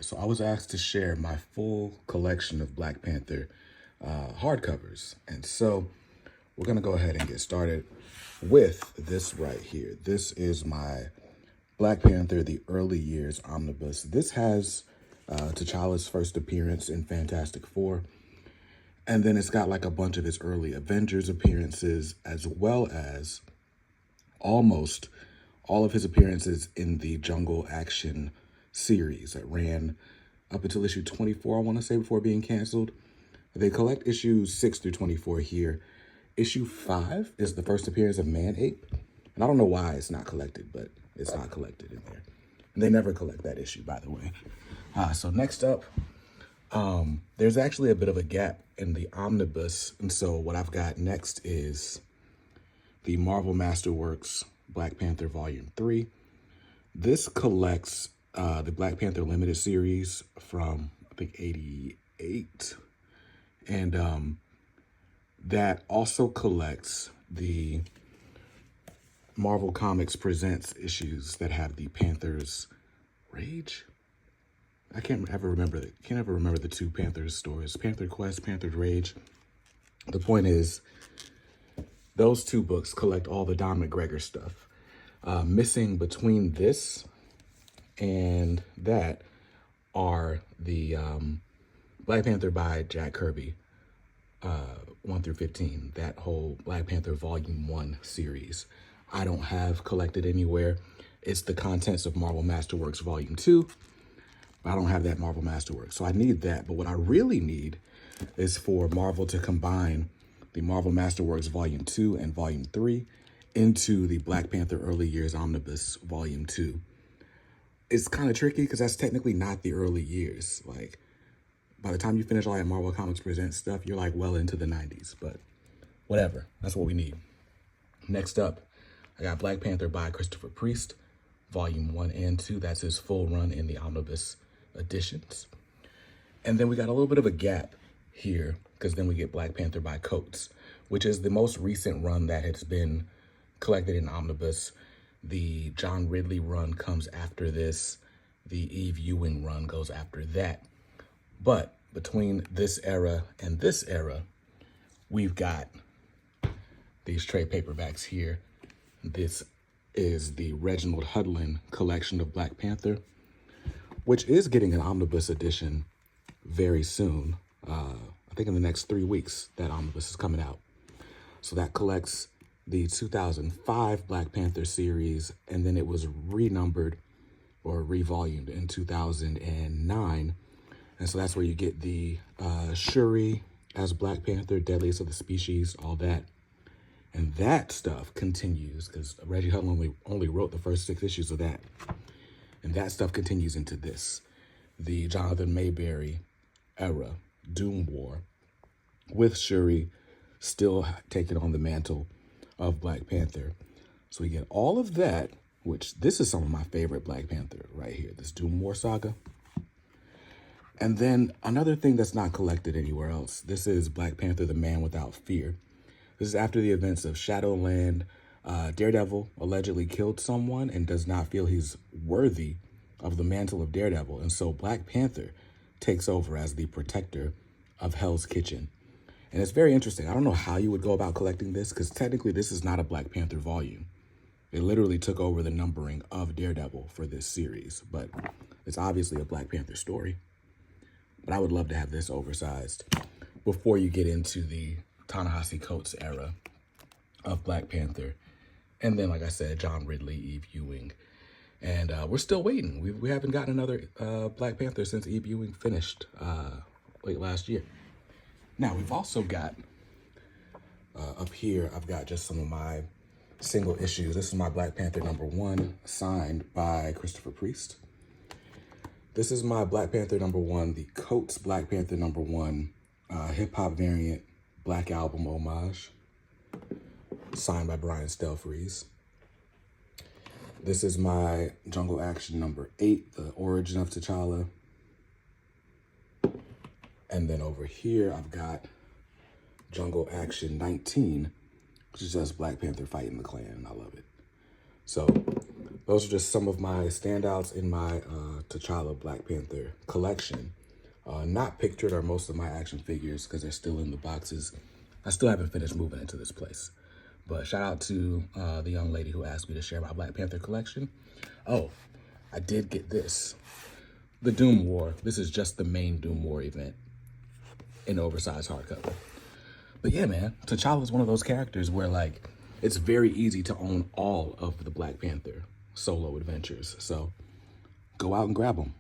So I was asked to share my full collection of Black Panther hardcovers. And so we're going to go ahead and get started with this right here. This is my Black Panther, The Early Years Omnibus. This has T'Challa's first appearance in Fantastic Four. And then it's got like a bunch of his early Avengers appearances, as well as almost all of his appearances in the Jungle Action series that ran up until issue 24, I want to say, before being canceled. They collect issues 6 through 24 here. Issue 5 is the first appearance of Man-Ape. And I don't know why it's not collected, but it's not collected in there. And they never collect that issue, by the way. So next up, there's actually a bit of a gap in the omnibus. And so what I've got next is the Marvel Masterworks Black Panther Volume 3. This collects the Black Panther Limited series from, I think, 88. And that also collects the Marvel Comics Presents issues that have the Panthers Rage. I can't ever remember the two Panthers stories. Panther Quest, Panther Rage. The point is, those two books collect all the Don McGregor stuff. Missing between this and that are the Black Panther by Jack Kirby, 1 through 15. That whole Black Panther Volume 1 series I don't have collected anywhere. It's the contents of Marvel Masterworks Volume 2. But I don't have that Marvel Masterworks, so I need that. But what I really need is for Marvel to combine the Marvel Masterworks Volume 2 and Volume 3 into the Black Panther Early Years Omnibus Volume 2. It's kind of tricky because that's technically not the early years. Like, by the time you finish all that Marvel Comics Presents stuff, you're like well into the 90s, but whatever. That's what we need. Next up, I got Black Panther by Christopher Priest, Volume 1 and 2. That's his full run in the omnibus editions. And then we got a little bit of a gap here because then we get Black Panther by Coates, which is the most recent run that has been collected in omnibus. The John Ridley run comes after this. The Eve Ewing run goes after that. But between this era and this era, we've got these trade paperbacks here. This is the Reginald Hudlin collection of Black Panther, which is getting an omnibus edition very soon. I think in the next 3 weeks, that omnibus is coming out. So that collects the 2005 Black Panther series, and then it was renumbered or revolumed in 2009. And so that's where you get the Shuri as Black Panther, Deadliest of the Species, all that. And that stuff continues because Reggie Hudlin only wrote the first 6 issues of that. And that stuff continues into this. The Jonathan Mayberry era, Doom War, with Shuri still taking on the mantle of Black Panther. So we get all of that, which this is some of my favorite Black Panther right here, this Doom War saga. And then another thing that's not collected anywhere else, this is Black Panther, The Man Without Fear. This is after the events of Shadowland. Daredevil allegedly killed someone and does not feel he's worthy of the mantle of Daredevil. And so Black Panther takes over as the protector of Hell's Kitchen. And it's very interesting. I don't know how you would go about collecting this because technically this is not a Black Panther volume. It literally took over the numbering of Daredevil for this series, but it's obviously a Black Panther story. But I would love to have this oversized before you get into the Ta-Nehisi Coates era of Black Panther. And then, like I said, John Ridley, Eve Ewing. And we're still waiting. We haven't gotten another Black Panther since Eve Ewing finished late last year. Now, we've also got, up here, I've got just some of my single issues. This is my Black Panther #1, signed by Christopher Priest. This is my Black Panther #1, the Coates Black Panther #1 hip-hop variant Black Album homage, signed by Brian Stelfreeze. This is my Jungle Action #8, the Origin of T'Challa. And then over here, I've got Jungle Action 19, which is just Black Panther fighting the Klan, and I love it. So those are just some of my standouts in my T'Challa Black Panther collection. Not pictured are most of my action figures because they're still in the boxes. I still haven't finished moving into this place. But shout out to the young lady who asked me to share my Black Panther collection. Oh, I did get this. The Doom War. This is just the main Doom War event in oversized hardcover. But yeah, man, T'Challa is one of those characters where, like, it's very easy to own all of the Black Panther solo adventures. So go out and grab them.